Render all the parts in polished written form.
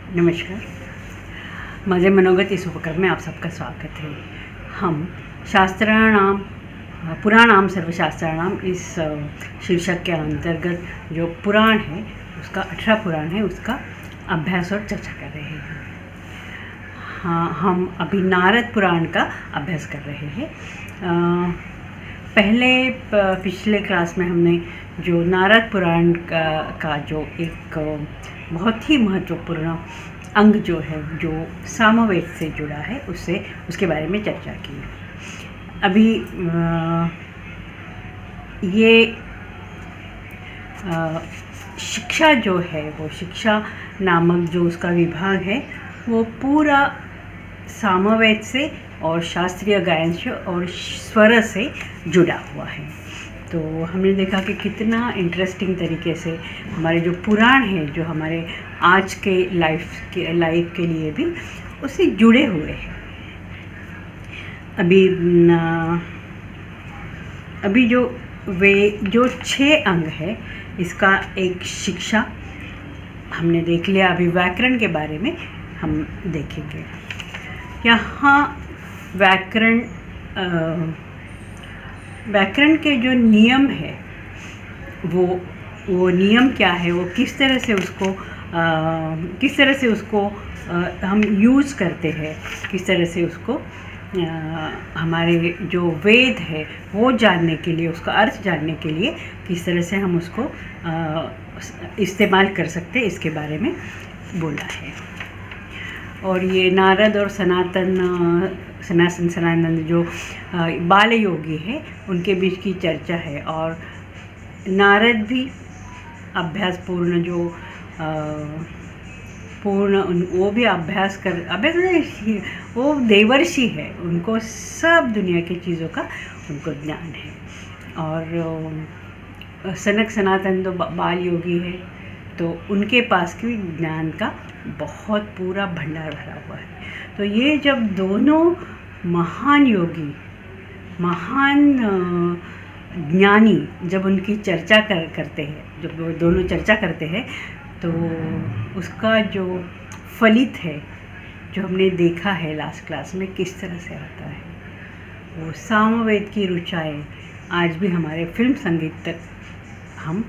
नमस्कार। माझे मनोगत इस उपक्रम में आप सबका स्वागत है। हम शास्त्राणाम पुराणाम सर्वशास्त्राणाम इस शीर्षक के अंतर्गत जो पुराण है उसका 18 पुराण है, उसका अभ्यास और चर्चा कर रहे हैं। हाँ, हम अभी नारद पुराण का अभ्यास कर रहे हैं। पिछले क्लास में हमने जो नारद पुराण का जो एक बहुत ही महत्वपूर्ण अंग जो है, जो सामवेद से जुड़ा है, उसके बारे में चर्चा की। अभी ये शिक्षा जो है, वो शिक्षा नामक जो उसका विभाग है, वो पूरा सामवेद से और शास्त्रीय गायन से और स्वर से जुड़ा हुआ है। तो हमने देखा कि कितना इंटरेस्टिंग तरीके से हमारे जो पुराण हैं, जो हमारे आज के लाइफ के लिए भी उससे जुड़े हुए हैं। अभी जो 6 अंग है, इसका एक शिक्षा हमने देख लिया। अभी व्याकरण के बारे में हम देखेंगे। यहाँ व्याकरण के जो नियम है, वो नियम क्या है, वो किस तरह से उसको हम यूज़ करते हैं, किस तरह से उसको हमारे जो वेद है वो जानने के लिए, उसका अर्थ जानने के लिए किस तरह से हम उसको इस्तेमाल कर सकते हैं, इसके बारे में बोला है। और ये नारद और सनातन जो बाल योगी है, उनके बीच की चर्चा है। और नारद भी अभ्यासपूर्ण वो भी वो देवर्षि है, उनको सब दुनिया की चीज़ों का उनको ज्ञान है। और सनातन तो बाल योगी है, तो उनके पास भी ज्ञान का बहुत पूरा भंडार भरा हुआ है। तो ये जब दोनों महान योगी, महान ज्ञानी जब उनकी चर्चा करते हैं, जब वो दोनों चर्चा करते हैं, तो उसका जो फलित है, जो हमने देखा है लास्ट क्लास में, किस तरह से आता है। वो सामवेद की ऋचाएँ आज भी हमारे फिल्म संगीत तक हम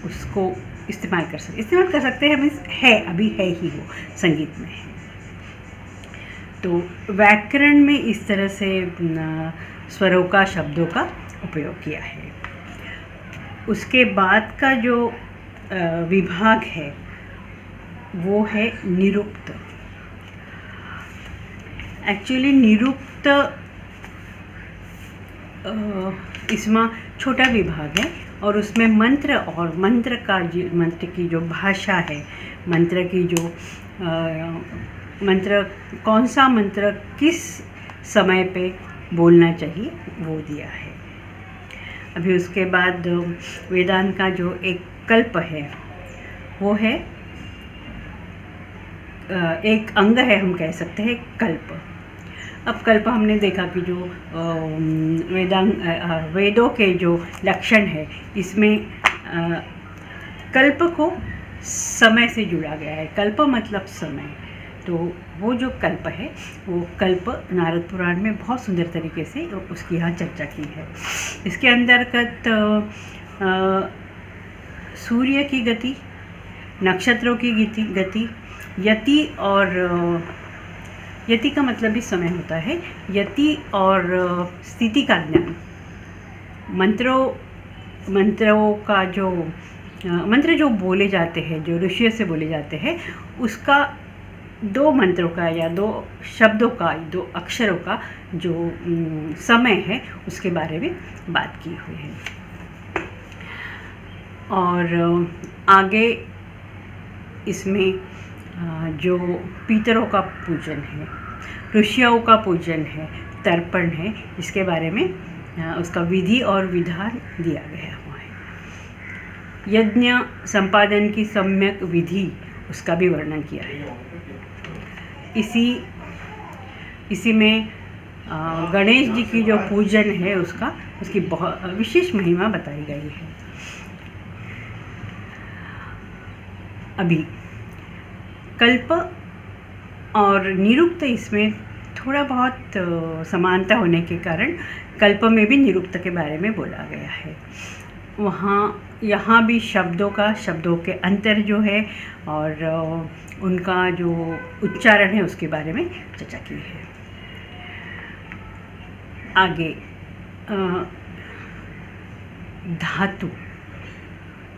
उसको इस्तेमाल कर सकते हैं। मीन्स अभी है ही, वो संगीत में है। तो व्याकरण में इस तरह से स्वरों का, शब्दों का उपयोग किया है। उसके बाद का जो विभाग है, वो है निरुक्त। एक्चुअली निरुक्त इसमें छोटा विभाग है, और उसमें मंत्र की जो भाषा है, मंत्र कौन सा मंत्र किस समय पे बोलना चाहिए, वो दिया है। अभी उसके बाद वेदांत का जो एक कल्प है, वो है एक अंग है, हम कह सकते हैं कल्प। अब कल्प हमने देखा कि जो वेदों के जो लक्षण है, इसमें कल्प को समय से जुड़ा गया है। कल्प मतलब समय। तो वो जो कल्प है, वो कल्प नारद पुराण में बहुत सुंदर तरीके से उसकी यहाँ चर्चा की है। इसके अंतर्गत सूर्य की गति, नक्षत्रों की गति, यति का मतलब भी समय होता है। यति और स्थिति का ज्ञान, मंत्रों का जो मंत्र जो बोले जाते हैं, जो ऋषियों से बोले जाते हैं, उसका 2 मंत्रों का या 2 शब्दों का, 2 अक्षरों का जो समय है, उसके बारे में बात की हुई है। और आगे इसमें जो पितरों का पूजन है, ऋषियों का पूजन है, तर्पण है, इसके बारे में उसका विधि और विधान दिया गया हुआ है। यज्ञ संपादन की सम्यक विधि, उसका भी वर्णन किया है। इसी में गणेश जी की जो पूजन है, उसकी बहुत विशेष महिमा बताई गई है। अभी कल्प और निरुक्त इसमें थोड़ा बहुत समानता होने के कारण कल्प में भी निरुक्त के बारे में बोला गया है। यहाँ भी शब्दों के अंतर जो है और उनका जो उच्चारण है उसके बारे में चर्चा की है। आगे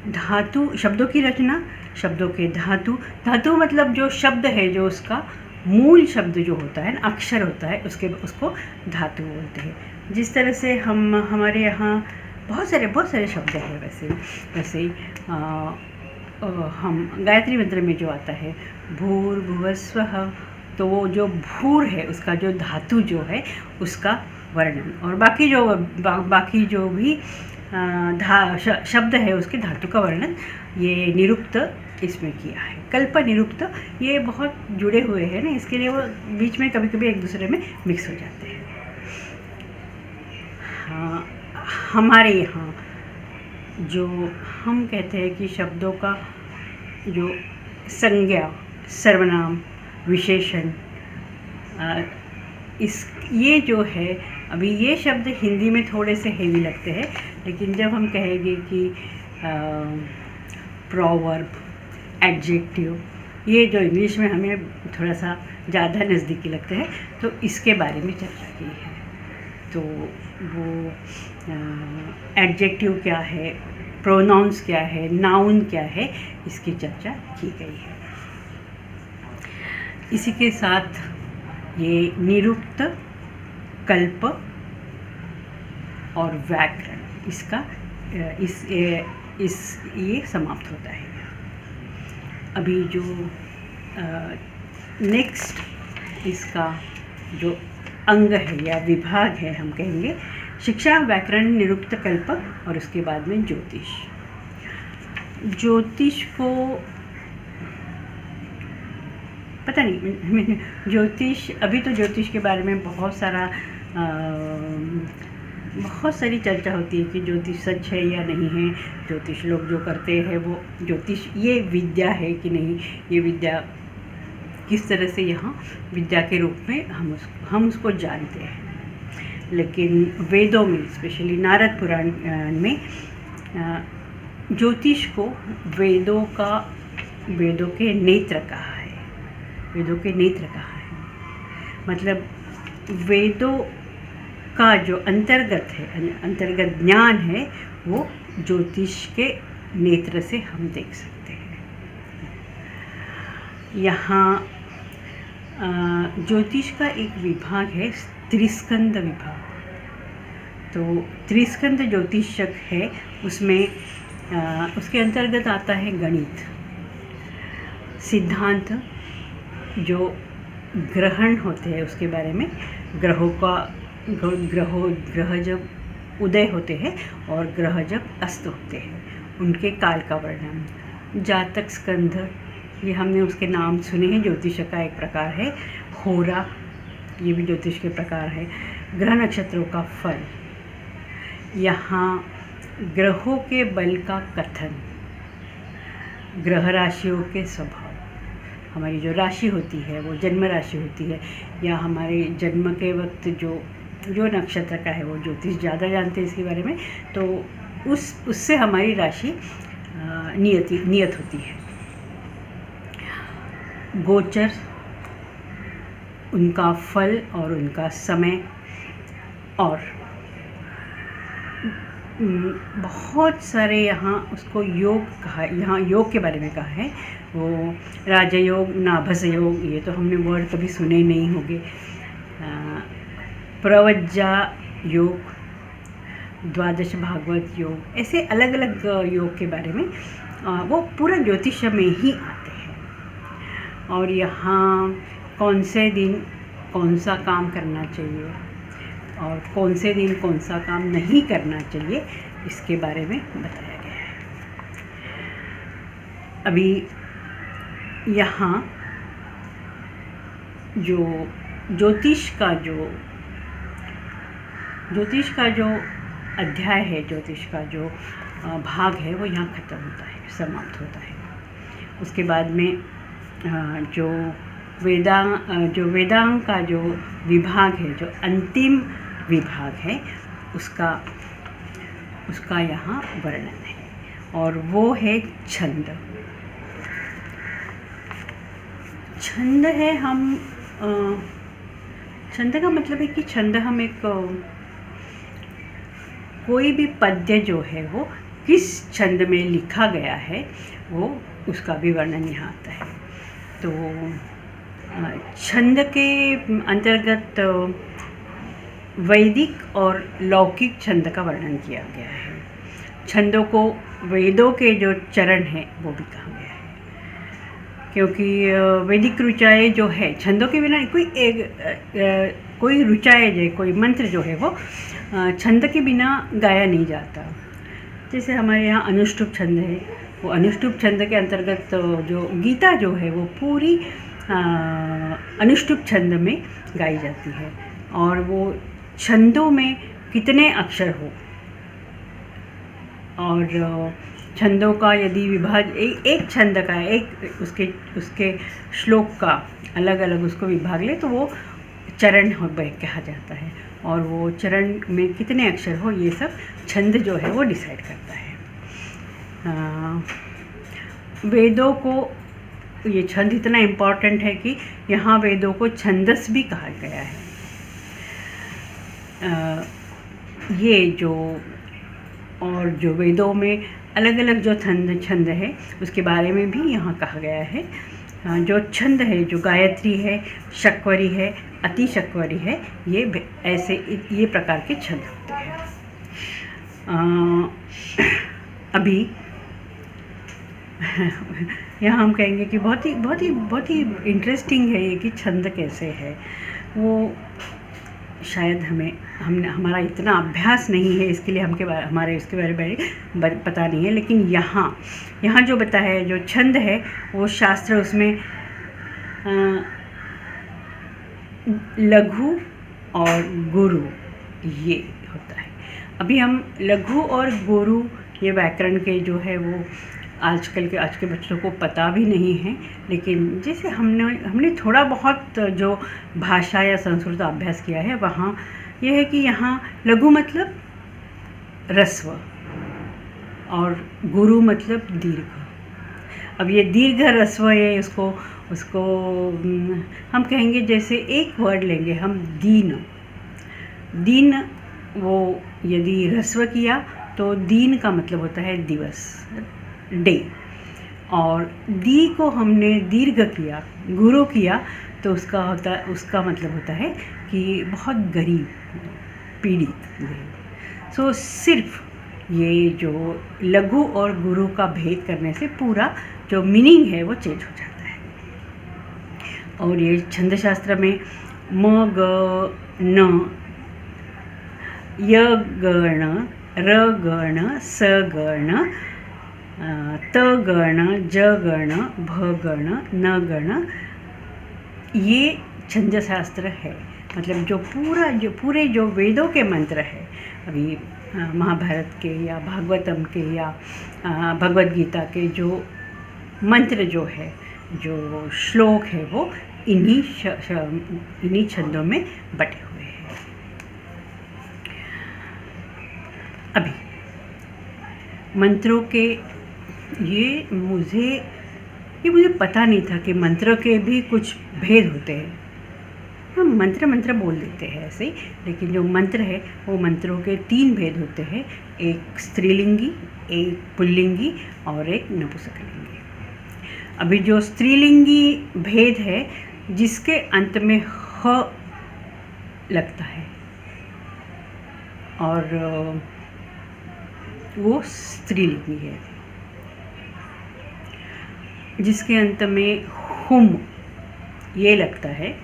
धातु शब्दों की रचना, शब्दों के धातु मतलब जो शब्द है, जो उसका मूल शब्द जो होता है, अक्षर होता है, उसको धातु बोलते हैं। जिस तरह से हमारे यहाँ बहुत सारे शब्द हैं। वैसे हम गायत्री मंत्र में जो आता है भूर्भुवस्वः, तो वो जो भूर है उसका जो धातु जो है उसका वर्णन, और बाकी जो भी शब्द है उसके धातु का वर्णन ये निरुक्त इसमें किया है। कल्प निरुक्त ये बहुत जुड़े हुए हैं ना, इसके लिए वो बीच में कभी कभी एक दूसरे में मिक्स हो जाते हैं। हाँ, हमारे यहाँ जो हम कहते हैं कि शब्दों का जो संज्ञा, सर्वनाम, विशेषण, ये जो है, अभी ये शब्द हिंदी में थोड़े से हेवी लगते हैं, लेकिन जब हम कहेंगे कि प्रोवर्ब, एडजेक्टिव, ये जो इंग्लिश में हमें थोड़ा सा ज़्यादा नज़दीकी लगते हैं, तो इसके बारे में चर्चा की है। तो वो एडजेक्टिव क्या है, प्रोनाउंस क्या है, नाउन क्या है, इसकी चर्चा की गई है। इसी के साथ ये निरुक्त, कल्प और व्याकरण इसका ये समाप्त होता है। अभी जो नेक्स्ट इसका जो अंग है या विभाग है, हम कहेंगे शिक्षा, व्याकरण, निरुक्त, कल्प और उसके बाद में ज्योतिष को पता नहीं ज्योतिष, अभी तो ज्योतिष के बारे में बहुत सारी चर्चा होती है कि ज्योतिष सच है या नहीं है, ज्योतिष लोग जो करते हैं वो ज्योतिष ये विद्या है कि नहीं, ये विद्या किस तरह से यहाँ विद्या के रूप में हम उसको जानते हैं। लेकिन वेदों में, स्पेशली नारद पुराण में ज्योतिष को वेदों के नेत्र कहा है। वेदों के नेत्र कहा है मतलब वेदों का जो अंतर्गत ज्ञान है वो ज्योतिष के नेत्र से हम देख सकते हैं। यहाँ ज्योतिष का एक विभाग है त्रिस्कंद विभाग। तो त्रिस्कंद ज्योतिषक है, उसमें उसके अंतर्गत आता है गणित, सिद्धांत, जो ग्रहण होते हैं उसके बारे में, ग्रह जब उदय होते हैं और ग्रह जब अस्त होते हैं उनके काल का वर्णन, जातक स्कंध, ये हमने उसके नाम सुने हैं, ज्योतिष का एक प्रकार है। होरा, ये भी ज्योतिष के प्रकार है। ग्रह नक्षत्रों का फल, यहाँ ग्रहों के बल का कथन, ग्रह राशियों के स्वभाव, हमारी जो राशि होती है वो जन्म राशि होती है, या हमारे जन्म के वक्त जो नक्षत्र का है वो ज्योतिष ज़्यादा जानते हैं इसके बारे में, तो उससे हमारी राशि नियत होती है। गोचर, उनका फल और उनका समय, और बहुत सारे यहाँ उसको योग कहा, यहाँ योग के बारे में कहा है, वो राजयोग, नाभस योग, ये तो हमने वर्ड कभी सुने नहीं होंगे। प्रवज्जा योग, द्वादश भागवत योग, ऐसे अलग अलग योग के बारे में वो पूरा ज्योतिष में ही आते हैं। और यहाँ कौन से दिन कौन सा काम करना चाहिए और कौन से दिन कौन सा काम नहीं करना चाहिए, इसके बारे में बताया गया है। अभी यहाँ जो ज्योतिष का जो अध्याय है, ज्योतिष का जो भाग है वो यहाँ ख़त्म होता है, समाप्त होता है। उसके बाद में जो वेदांग का जो विभाग है, जो अंतिम विभाग है, उसका यहाँ वर्णन है, और वो है छंद। छंद है छंद का मतलब है कि छंद हम कोई भी पद्य जो है वो किस छंद में लिखा गया है, वो उसका भी वर्णन यहाँ आता है। तो छंद के अंतर्गत वैदिक और लौकिक छंद का वर्णन किया गया है। छंदों को वेदों के जो चरण हैं वो भी कहा गया है, क्योंकि वैदिक ऋचाएँ जो है, छंदों के बिना कोई ऋचाएँ जो कोई मंत्र जो है वो छंद के बिना गाया नहीं जाता। जैसे हमारे यहाँ अनुष्टुप छंद है, वो अनुष्टुप छंद के अंतर्गत जो गीता जो है वो पूरी अनुष्टुप छंद में गाई जाती है। और वो छंदों में कितने अक्षर हो, और छंदों का यदि विभाग एक छंद का उसके श्लोक का अलग अलग उसको विभाग ले तो वो चरण कहा जाता है, और वो चरण में कितने अक्षर हो ये सब छंद जो है वो डिसाइड करता है। वेदों को ये छंद इतना इम्पॉर्टेंट है कि यहाँ वेदों को छंदस भी कहा गया है। ये जो वेदों में अलग अलग जो छंद है उसके बारे में भी यहाँ कहा गया है। जो छंद है, जो गायत्री है, शक्वरी है, अति शक्वरी है, ये प्रकार के छंद होते हैं। अभी यहाँ हम कहेंगे कि बहुत ही इंटरेस्टिंग है ये कि छंद कैसे है। वो शायद हमारा इतना अभ्यास नहीं है, इसके लिए हमारे इसके बारे में पता नहीं है। लेकिन यहाँ जो बताया है, जो छंद है वो शास्त्र उसमें लघु और गुरु ये होता है। अभी हम लघु और गुरु ये व्याकरण के जो है वो आज के बच्चों को पता भी नहीं है। लेकिन जैसे हमने थोड़ा बहुत जो भाषा या संस्कृत अभ्यास किया है, वहाँ यह है कि यहाँ लघु मतलब ह्रस्व और गुरु मतलब दीर्घ। अब ये दीर्घ ह्रस्व है, उसको हम कहेंगे, जैसे एक वर्ड लेंगे हम दीन, वो यदि ह्रस्व किया तो दीन का मतलब होता है दिवस, डे, और दी को हमने दीर्घ किया, गुरु किया, तो उसका मतलब होता है कि बहुत गरीब, पीड़ित। सो सिर्फ ये जो लघु और गुरु का भेद करने से पूरा जो मीनिंग है वो चेंज हो जाता है। और ये छंद शास्त्र में म ग न, य गण, र गण, स गण, त गण, ज गण, भ गण, न गण, ये छंद शास्त्र है। मतलब जो पूरे जो वेदों के मंत्र है, अभी महाभारत के या भागवतम के या भगवद गीता के जो मंत्र जो है, जो श्लोक है, वो इन्हीं छंदों में बटे हुए हैं। अभी मंत्रों के ये मुझे पता नहीं था कि मंत्र के भी कुछ भेद होते हैं। हम मंत्र बोल देते हैं ऐसे ही, लेकिन जो मंत्र है वो मंत्रों के 3 भेद होते हैं, एक स्त्रीलिंगी, एक पुल्लिंगी और एक नपुंसकलिंगी। अभी जो स्त्रीलिंगी भेद है, जिसके अंत में ह लगता है, और वो स्त्रीलिंगी है। जिसके अंत में हुम ये लगता है,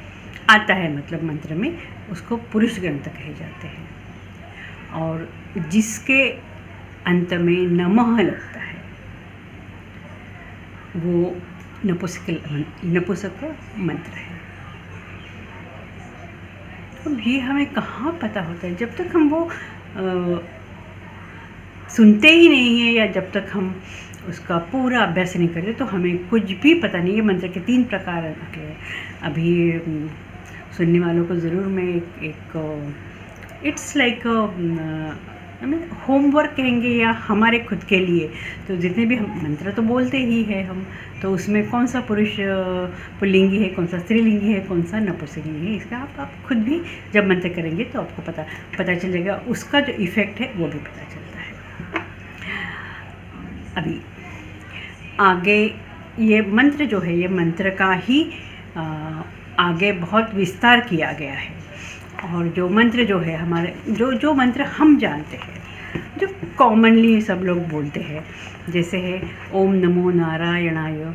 आता है मतलब मंत्र में, उसको पुरुष ग्रंथ कहे जाते हैं। और जिसके अंत में नमः लगता है वो नपुंसक मंत्र है। अब ये हमें कहाँ पता होता है, जब तक हम वो सुनते ही नहीं हैं, या जब तक हम उसका पूरा अभ्यास नहीं करते तो हमें कुछ भी पता नहीं। ये मंत्र के 3 प्रकार हैं। अभी सुनने वालों को ज़रूर मैं एक इट्स लाइक होमवर्क कहेंगे या हमारे खुद के लिए। तो जितने भी हम मंत्र तो बोलते ही हैं हम, तो उसमें कौन सा पुरुष पुल्लिंगी है, कौन सा स्त्रीलिंगी है, कौन सा नपुंसकलिंगी है, इसका आप खुद भी जब मंत्र करेंगे तो आपको पता चल जाएगा। उसका जो इफ़ेक्ट है वो भी पता चलता है। अभी आगे ये मंत्र जो है, ये मंत्र का ही आगे बहुत विस्तार किया गया है। और जो मंत्र जो है हमारे जो मंत्र हम जानते हैं, जो कॉमनली सब लोग बोलते हैं, जैसे है ओम नमो नारायणाय,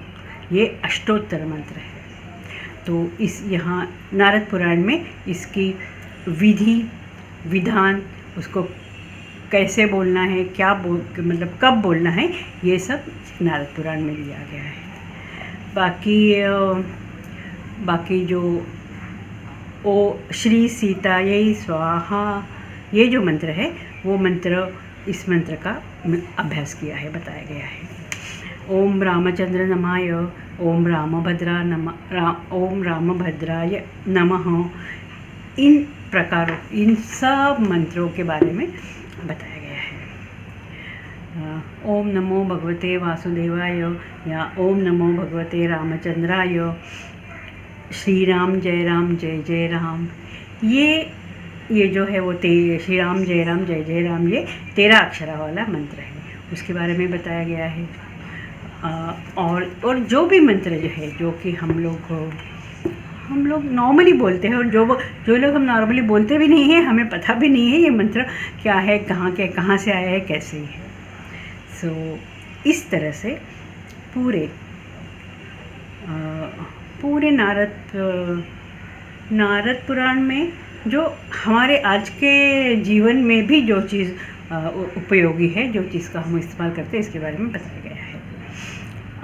ये अष्टोत्तर मंत्र है। तो इस यहाँ नारद पुराण में इसकी विधि विधान, उसको कैसे बोलना है, क्या मतलब कब बोलना है, ये सब नारद पुराण में लिया गया है। बाकी जो ओ श्री सीतायै स्वाहा, ये जो मंत्र है वो मंत्र, इस मंत्र का अभ्यास किया है, बताया गया है। ओम रामचंद्र नमाय, ओम रामभद्राय नमः। इन प्रकारों, इन सब मंत्रों के बारे में बताया गया है। ओम नमो भगवते वासुदेवाय या ओम नमो भगवते रामचंद्राय, श्री राम जय जय राम। ये जो है वो श्री राम जय राम, ये 13 अक्षरा वाला मंत्र है, उसके बारे में बताया गया है। और जो भी मंत्र जो है, जो कि हम लोग नॉर्मली बोलते हैं, और जो लोग हम नॉर्मली बोलते भी नहीं हैं, हमें पता भी नहीं है ये मंत्र क्या है, कहाँ से आया है, कैसे है। सो इस तरह से पूरे नारद पुराण में जो हमारे आज के जीवन में भी जो चीज़ उपयोगी है, जो चीज़ का हम इस्तेमाल करते हैं, इसके बारे में बताया गया है।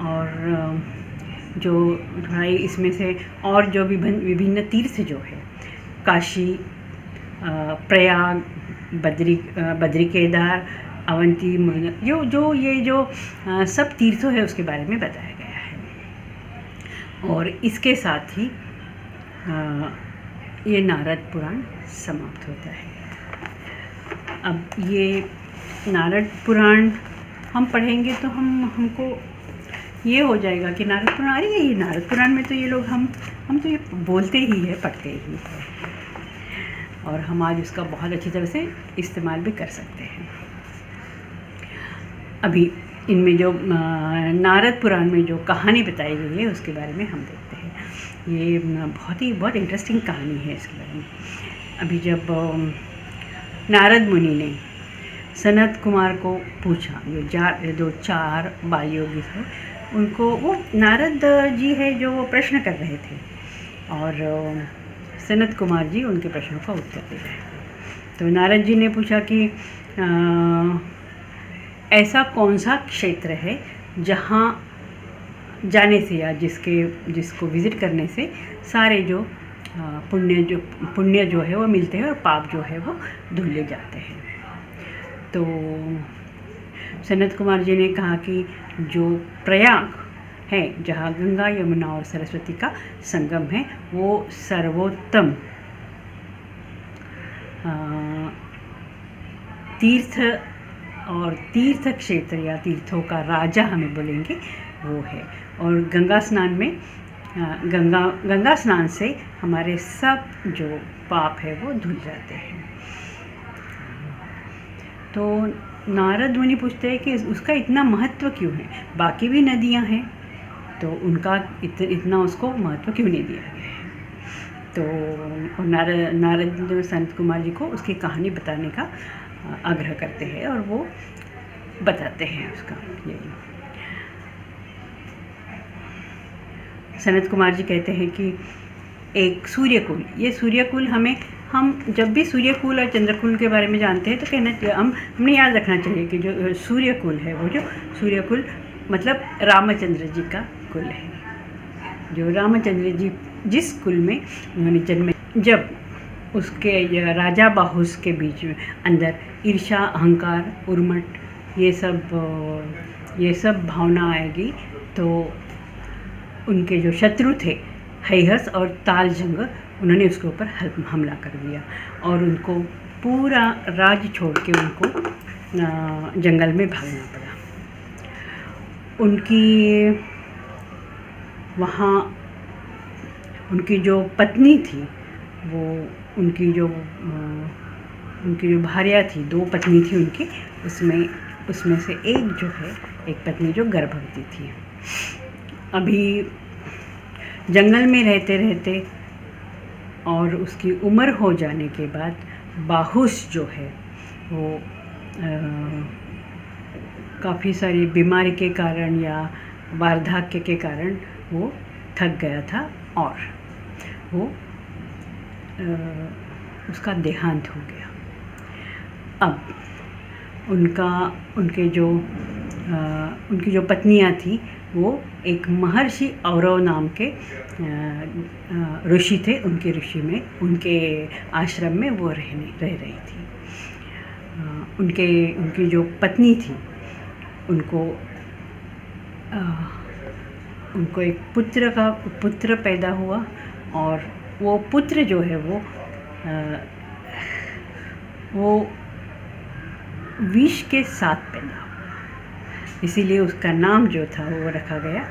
और जो भाई इसमें से और जो विभिन्न तीर्थ जो है, काशी, प्रयाग, बद्री केदार, अवंती, मुरुगन, जो सब तीर्थों है उसके बारे में बताया गया है। और इसके साथ ही ये नारद पुराण समाप्त होता है। अब ये नारद पुराण हम पढ़ेंगे तो हमको ये हो जाएगा कि नारद पुराण, अरे ये नारद पुराण में तो ये लोग हम तो ये बोलते ही है, पढ़ते ही है, और हम आज उसका बहुत अच्छी तरह से इस्तेमाल भी कर सकते हैं। अभी इनमें जो नारद पुराण में जो कहानी बताई गई है उसके बारे में हम देखते हैं। ये बहुत इंटरेस्टिंग कहानी है इसके बारे में। अभी जब नारद मुनि ने सनत कुमार को पूछा, जो 4 बाल योगी थे, उनको वो नारद जी है जो वो प्रश्न कर रहे थे, और सनत कुमार जी उनके प्रश्नों का उत्तर दे रहे थे। तो नारद जी ने पूछा कि ऐसा कौन सा क्षेत्र है जहाँ जाने से या जिसको विज़िट करने से सारे जो पुण्य जो है वो मिलते हैं और पाप जो है वो धुले जाते हैं। तो सनत कुमार जी ने कहा कि जो प्रयाग है, जहाँ गंगा यमुना और सरस्वती का संगम है, वो सर्वोत्तम तीर्थ और तीर्थ क्षेत्र या तीर्थों का राजा हमें बोलेंगे वो है। और गंगा स्नान में गंगा स्नान से हमारे सब जो पाप है वो धुल जाते हैं। तो नारद मुनि पूछते हैं कि उसका इतना महत्व क्यों है, बाकी भी नदियां हैं तो उनका इतना उसको महत्व क्यों नहीं दिया गया है। तो नारद संत कुमार जी को उसकी कहानी बताने का आग्रह करते हैं और वो बताते हैं उसका। यही सनत कुमार जी कहते हैं कि एक सूर्यकुल, ये सूर्यकुल हम जब भी सूर्यकुल और चंद्रकुल के बारे में जानते हैं तो हमने याद रखना चाहिए कि जो सूर्यकुल है, वो जो सूर्यकुल मतलब रामचंद्र जी का कुल है। जो रामचंद्र जी जिस कुल में उन्होंने जन्म, जब उसके राजा बाहुस के बीच में अंदर ईर्ष्या, अहंकार, उर्मट, ये सब ये सब भावना आएगी तो उनके जो शत्रु थे हैहस और तालजंग, उन्होंने उसके ऊपर हमला कर दिया और उनको पूरा राज्य छोड़ के उनको जंगल में भागना पड़ा। वहाँ उनकी जो पत्नी थी, वो उनकी जो भार्या थी, 2 पत्नी थी उनकी, उसमें से एक जो है, एक पत्नी जो गर्भवती थी। अभी जंगल में रहते रहते और उसकी उम्र हो जाने के बाद बाहुस जो है वो काफ़ी सारी बीमारी के कारण या वार्धक्य के कारण वो थक गया था और वो उसका देहांत हो गया। अब उनकी जो पत्नियां थी, वो एक महर्षि औरव नाम के ऋषि थे। उनके आश्रम में वो रह रही थी। उनकी जो पत्नी थी, उनको एक पुत्र पैदा हुआ और वो पुत्र जो है वो विष के साथ पैदा हुआ, इसीलिए उसका नाम जो था वो रखा गया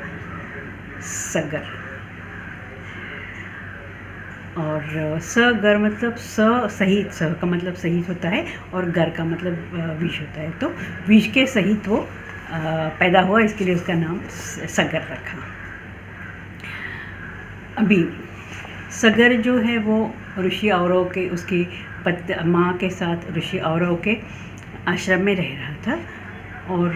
सगर। और सगर मतलब सहित, स का मतलब सहित होता है और गर का मतलब विष होता है, तो विष के सहित वो पैदा हुआ, इसके लिए उसका नाम सगर रखा। अभी सगर जो है वो ऋषि औरव के, उसकी माँ के साथ ऋषि औरव के आश्रम में रह रहा था और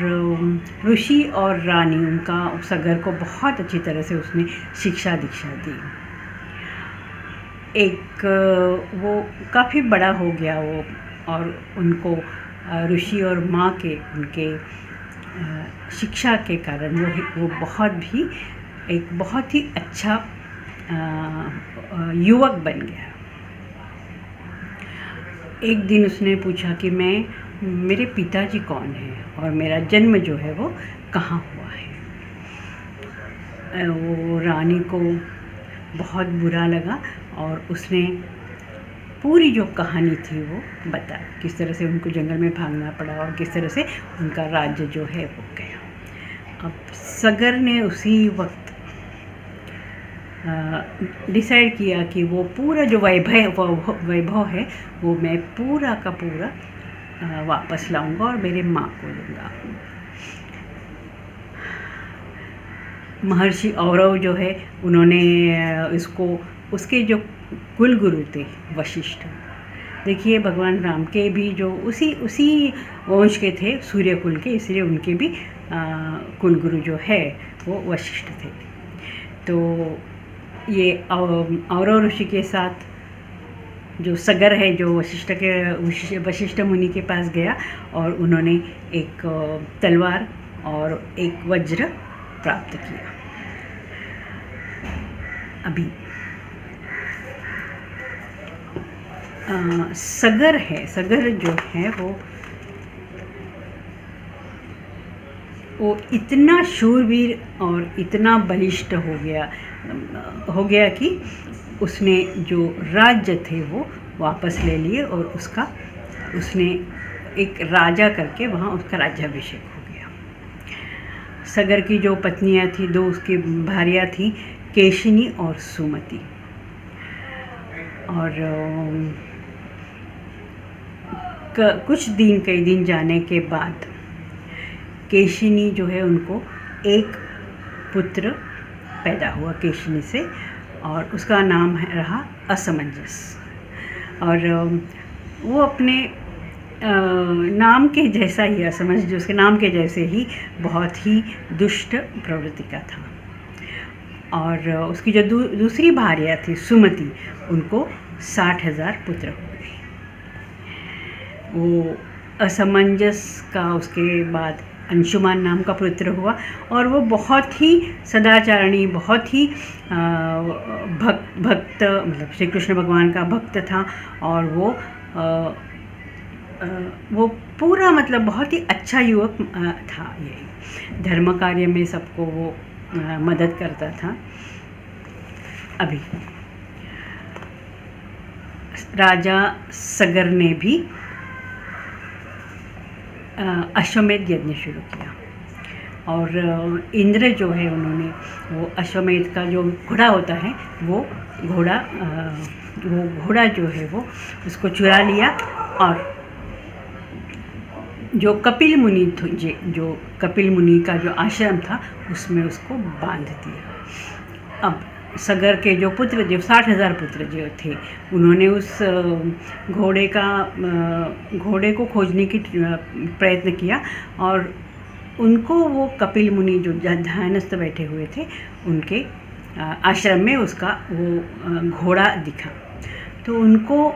ऋषि और रानी उनका सगर को बहुत अच्छी तरह से उसने शिक्षा दीक्षा दी। एक वो काफ़ी बड़ा हो गया वो, और उनको ऋषि और माँ के उनके शिक्षा के कारण वो बहुत ही अच्छा युवक बन गया। एक दिन उसने पूछा कि मेरे पिताजी कौन हैं और मेरा जन्म जो है वो कहाँ हुआ है। वो रानी को बहुत बुरा लगा और उसने पूरी जो कहानी थी वो बताई, किस तरह से उनको जंगल में भागना पड़ा और किस तरह से उनका राज्य जो है वो गया। अब सगर ने उसी वक्त डिसाइड किया कि वो पूरा जो वैभव है वो मैं पूरा का पूरा वापस लाऊंगा और मेरे माँ को दूंगा। महर्षि औरव जो है, उन्होंने उसके जो कुल गुरु थे वशिष्ठ, देखिए भगवान राम के भी जो उसी वंश के थे, सूर्य कुल के, इसलिए उनके भी कुल गुरु जो है वो वशिष्ठ थे। तो ये औरव ऋषि के साथ जो सगर है, जो वशिष्ठ मुनि के पास गया और उन्होंने एक तलवार और एक वज्र प्राप्त किया। अभी सगर जो है वो इतना शूरवीर और इतना बलिष्ठ हो गया कि उसने जो राज्य थे वो वापस ले लिए और उसने एक राजा करके वहाँ उसका राज्याभिषेक हो गया। सगर की जो पत्नियाँ थी, 2 उसकी भार्या थी, केशिनी और सुमति। और कई दिन जाने के बाद केशिनी जो है, उनको एक पुत्र पैदा हुआ केशिनी से और उसका नाम रहा असमंजस। और वो अपने नाम के जैसा ही, असमंजस उसके नाम के जैसे ही बहुत ही दुष्ट प्रवृत्ति का था। और उसकी जो दूसरी भार्या थी सुमति, उनको 60,000 पुत्र हो गए। वो असमंजस का उसके बाद अंशुमान नाम का पुत्र हुआ और वो बहुत ही सदाचारणी, बहुत ही भक्त, मतलब श्री कृष्ण भगवान का भक्त था। और वो पूरा मतलब बहुत ही अच्छा युवक था। ये धर्म कार्य में सबको वो मदद करता था। अभी राजा सगर ने भी अश्वमेध यज्ञ शुरू किया और इंद्र जो है उन्होंने वो अश्वमेध का जो घोड़ा होता है वो घोड़ा जो है वो उसको चुरा लिया और जो कपिल मुनि का जो आश्रम था उसमें उसको बांध दिया। अब सगर के जो पुत्र जो 60,000 पुत्र जो थे उन्होंने उस घोड़े को खोजने की प्रयत्न किया और उनको वो कपिल मुनि जो ध्यानस्थ बैठे हुए थे उनके आश्रम में उसका वो घोड़ा दिखा। तो उनको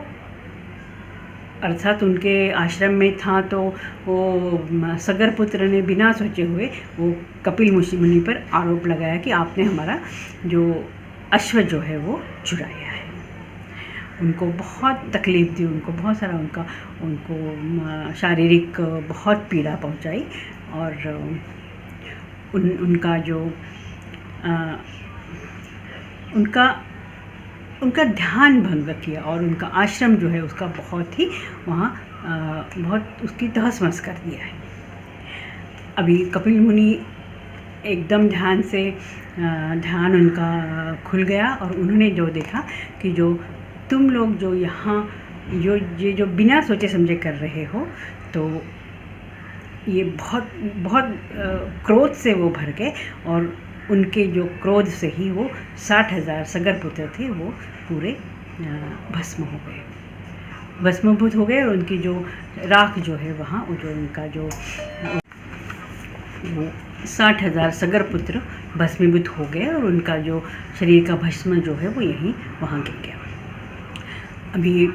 अर्थात उनके आश्रम में था तो वो सगर पुत्र ने बिना सोचे हुए वो कपिल मुनि पर आरोप लगाया कि आपने हमारा जो अश्व जो है वो चुराया है। उनको बहुत तकलीफ़ दी, उनको बहुत सारा उनको शारीरिक बहुत पीड़ा पहुंचाई और उनका ध्यान भंग किया और उनका आश्रम जो है उसका बहुत ही वहाँ बहुत उसकी तहस-महस कर दिया है। अभी कपिल मुनि एकदम ध्यान उनका खुल गया और उन्होंने जो देखा कि जो तुम लोग जो यहाँ जो बिना सोचे समझे कर रहे हो, तो ये बहुत क्रोध से वो भर गए और उनके जो क्रोध से ही वो 60,000 सगर पुत्र थे वो पूरे भस्मभूत हो गए और उनकी जो राख जो है वहाँ जो उनका जो 60,000 सगर पुत्र भस्मीभूत हो गए और उनका जो शरीर का भस्म जो है वो वहाँ गिर गया। अभी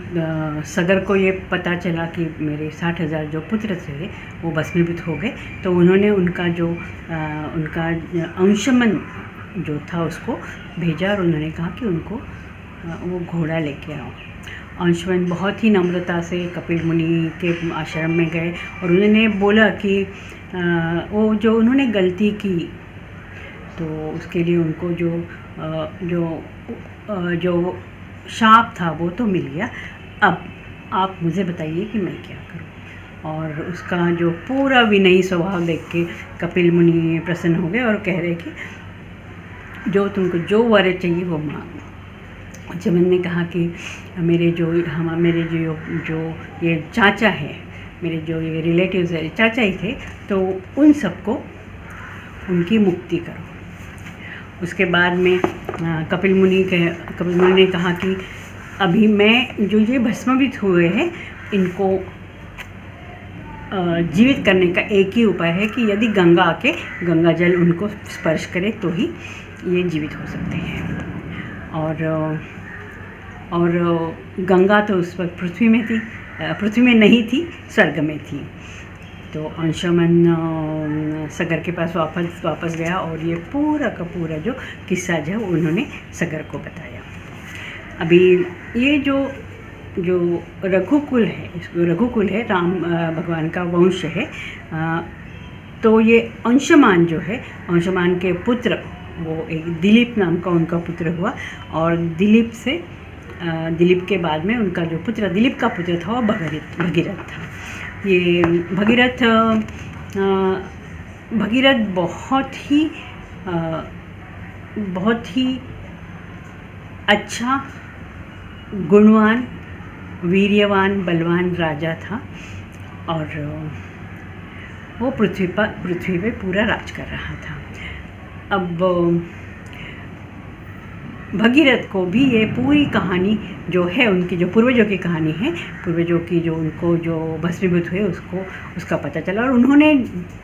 सगर को ये पता चला कि मेरे 60,000 जो पुत्र थे वो भस्मीभूत हो गए, तो उन्होंने उनका अंशमन जो था उसको भेजा और उन्होंने कहा कि उनको वो घोड़ा लेके आओ। अंशुमन बहुत ही नम्रता से कपिल मुनि के आश्रम में गए और उन्होंने बोला कि वो जो उन्होंने गलती की तो उसके लिए उनको जो शाप था वो तो मिल गया, अब आप मुझे बताइए कि मैं क्या करूं। और उसका जो पूरा विनयी स्वभाव देख के कपिल मुनि प्रसन्न हो गए और कह रहे कि जो तुमको जो वर चाहिए वो मांगो। जमन ने कहा कि मेरे जो ये चाचा है, मेरे जो ये रिलेटिव्स है, चाचा ही थे, तो उन सबको उनकी मुक्ति करो। उसके बाद में कपिल मुनि ने कहा कि अभी मैं जो ये भस्मीभूत हुए हैं इनको जीवित करने का एक ही उपाय है कि यदि गंगा आके गंगा जल उनको स्पर्श करे तो ही ये जीवित हो सकते हैं। और गंगा तो उस वक्त पृथ्वी में नहीं थी, स्वर्ग में थी। तो अंशुमन सगर के पास वापस गया और ये पूरा का पूरा जो किस्सा जो उन्होंने सगर को बताया। अभी ये जो रघुकुल है, राम भगवान का वंश है, तो ये अंशुमान जो है, अंशुमान के पुत्र वो एक दिलीप नाम का उनका पुत्र हुआ और दिलीप के बाद में उनका जो पुत्र दिलीप का पुत्र था वो भगीरथ था। ये भगीरथ बहुत ही अच्छा, गुणवान, वीर्यवान, बलवान राजा था और वो पृथ्वी पे पूरा राज कर रहा था। अब भगीरथ को भी ये पूरी कहानी जो है, उनकी जो पूर्वजों की कहानी है, पूर्वजों की जो उनको जो भस्मीभूत हुए उसका पता चला और उन्होंने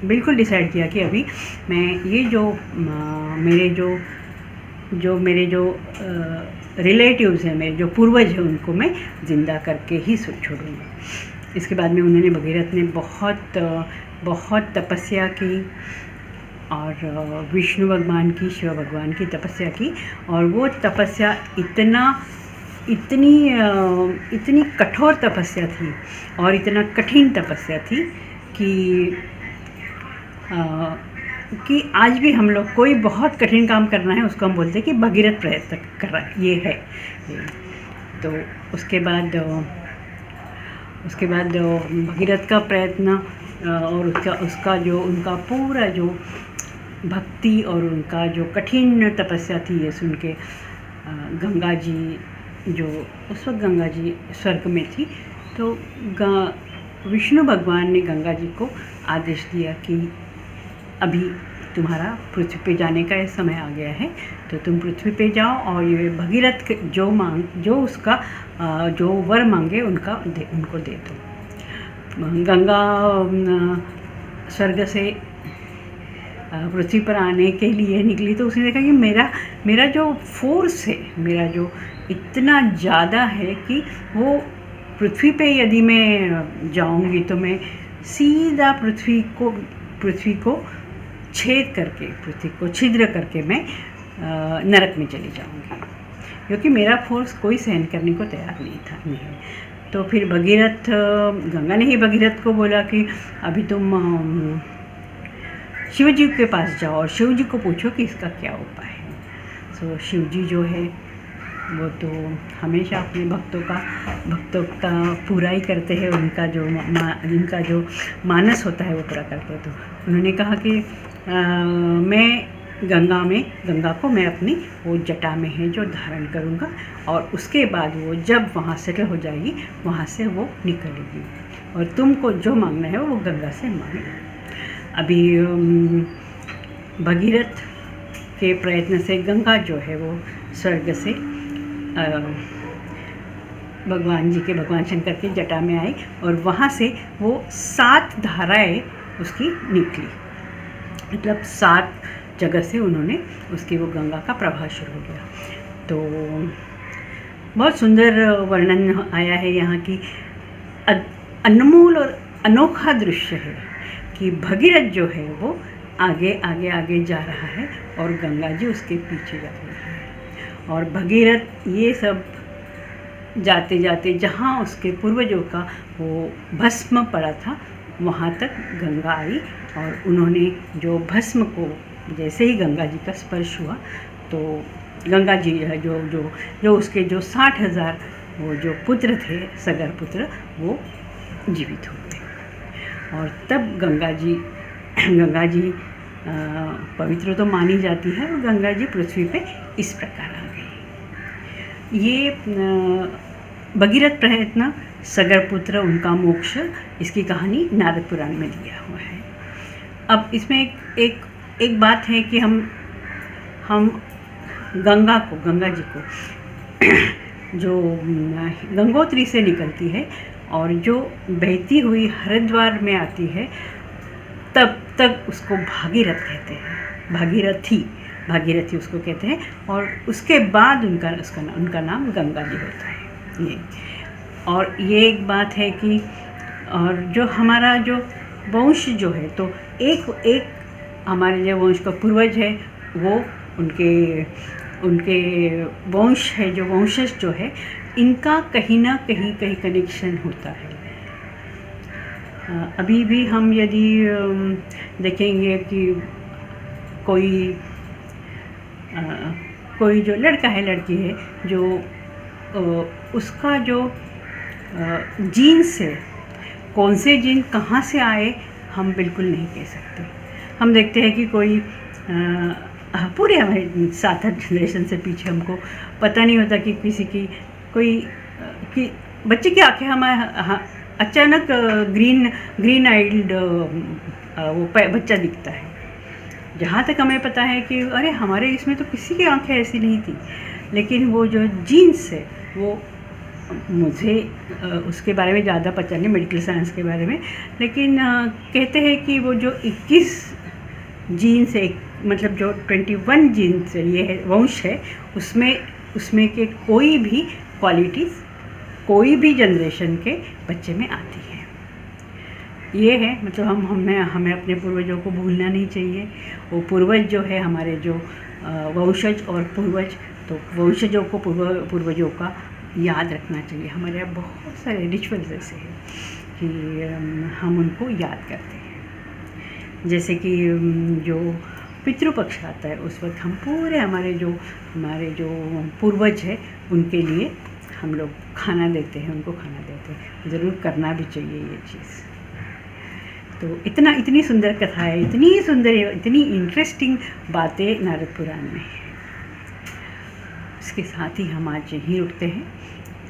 बिल्कुल डिसाइड किया कि अभी मैं ये मेरे जो रिलेटिव्स हैं, मेरे जो पूर्वज हैं, उनको मैं ज़िंदा करके ही छोड़ूंगा। इसके बाद में उन्होंने भगीरथ ने बहुत तपस्या की और विष्णु भगवान की, शिव भगवान की तपस्या की और वो तपस्या इतनी कठोर तपस्या थी और इतना कठिन तपस्या थी कि आज भी हम लोग कोई बहुत कठिन काम करना है उसको हम बोलते हैं कि भगीरथ प्रयत्न कर रहा है, ये है। तो उसके बाद भगीरथ का प्रयत्न और उसका जो उनका पूरा जो भक्ति और उनका जो कठिन तपस्या थी, ये सुन के गंगा जी, जो उस वक्त गंगा जी स्वर्ग में थी, तो विष्णु भगवान ने गंगा जी को आदेश दिया कि अभी तुम्हारा पृथ्वी पे जाने का ये समय आ गया है, तो तुम पृथ्वी पे जाओ और ये भगीरथ जो उसका जो वर मांगे उनको दे दो। गंगा स्वर्ग से पृथ्वी पर आने के लिए निकली, तो उसने देखा कि मेरा जो फोर्स है, मेरा जो इतना ज़्यादा है कि वो पृथ्वी पे यदि मैं जाऊंगी तो मैं सीधा पृथ्वी को छेद करके, पृथ्वी को छिद्र करके मैं नरक में चली जाऊंगी, क्योंकि मेरा फोर्स कोई सहन करने को तैयार नहीं है। तो फिर गंगा ने ही भगीरथ को बोला कि अभी तुम शिव जी के पास जाओ और शिव जी को पूछो कि इसका क्या उपाय है। सो शिव जी जो है वो तो हमेशा अपने भक्तों का पूरा ही करते हैं, उनका जो मानस होता है वो पूरा करते हैं। तो उन्होंने कहा कि मैं गंगा को मैं अपनी वो जटा में है जो धारण करूँगा, और उसके बाद वो जब वहाँ सेटल हो जाएगी वहाँ से वो निकलेगी, और तुमको जो मांगना है वो गंगा से मांगना। अभी भगीरथ के प्रयत्न से गंगा जो है वो स्वर्ग से भगवान शंकर के जटा में आई, और वहाँ से वो 7 धाराएं उसकी निकली, मतलब 7 जगह से उन्होंने उसकी वो गंगा का प्रवाह शुरू हो गया। तो बहुत सुंदर वर्णन आया है यहाँ की, अनमोल और अनोखा दृश्य है कि भगीरथ जो है वो आगे जा रहा है और गंगा जी उसके पीछे जा रही है, और भगीरथ ये सब जाते जाते जहाँ उसके पूर्वजों का वो भस्म पड़ा था वहाँ तक गंगा आई, और उन्होंने जो भस्म को जैसे ही गंगा जी का स्पर्श हुआ तो गंगा जी जो उसके जो 60,000 वो जो पुत्र थे, सगर पुत्र, वो जीवित हो गए। और तब गंगा जी पवित्र तो मानी जाती है, और गंगा जी पृथ्वी पे इस प्रकार आ गई। ये भगीरथ प्रयत्न, सगर पुत्र, उनका मोक्ष, इसकी कहानी नारद पुराण में दिया हुआ है। अब इसमें एक बात है कि हम गंगा जी को जो गंगोत्री से निकलती है और जो बहती हुई हरिद्वार में आती है, तब तक उसको भागीरथ कहते हैं, भागीरथी उसको कहते हैं, और उसके बाद उनका नाम गंगा जी होता है। ये और ये एक बात है कि और जो हमारा जो वंश जो है, तो एक हमारे जो वंश का पूर्वज है वो उनके वंश है, जो वंशज जो है, इनका कहीं ना कहीं कनेक्शन होता है। अभी भी हम यदि देखेंगे कि कोई जो लड़का है, लड़की है, जो उसका जो जीन्स है, कौन से जीन कहाँ से आए हम बिल्कुल नहीं कह सकते। हम देखते हैं कि कोई पूरे हमारे 7-8 जनरेशन से पीछे हमको पता नहीं होता कि किसी की कि बच्चे की आँखें हमारे अचानक ग्रीन आइल्ड वो बच्चा दिखता है। जहाँ तक हमें पता है कि अरे हमारे इसमें तो किसी की आँखें ऐसी नहीं थी, लेकिन वो जो जीन्स है वो मुझे उसके बारे में ज़्यादा पता नहीं, मेडिकल साइंस के बारे में, लेकिन कहते हैं कि वो जो 21 जीन्स है, मतलब जो 21 जीन्स ये है, वंश है, उसमें के कोई भी क्वालिटीज़ कोई भी जनरेशन के बच्चे में आती है। ये है, मतलब हमें अपने पूर्वजों को भूलना नहीं चाहिए। वो पूर्वज जो है हमारे जो वंशज और पूर्वज, तो वंशजों को पूर्वजों का याद रखना चाहिए। हमारे यहाँ बहुत सारे रिचुअल्स ऐसे हैं कि हम उनको याद करते हैं। जैसे कि जो पितृपक्ष आता है उस वक्त हम पूरे हमारे जो पूर्वज है उनके लिए हम लोग खाना देते हैं, उनको खाना देते हैं। ज़रूर करना भी चाहिए ये चीज़। तो इतनी सुंदर कथा है, इतनी सुंदर, इतनी इंटरेस्टिंग बातें नारद पुराण में है। इसके साथ ही हम आज यहीं रुकते हैं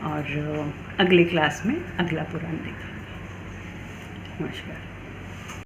और अगले क्लास में अगला पुराण देखेंगे। नमस्कार।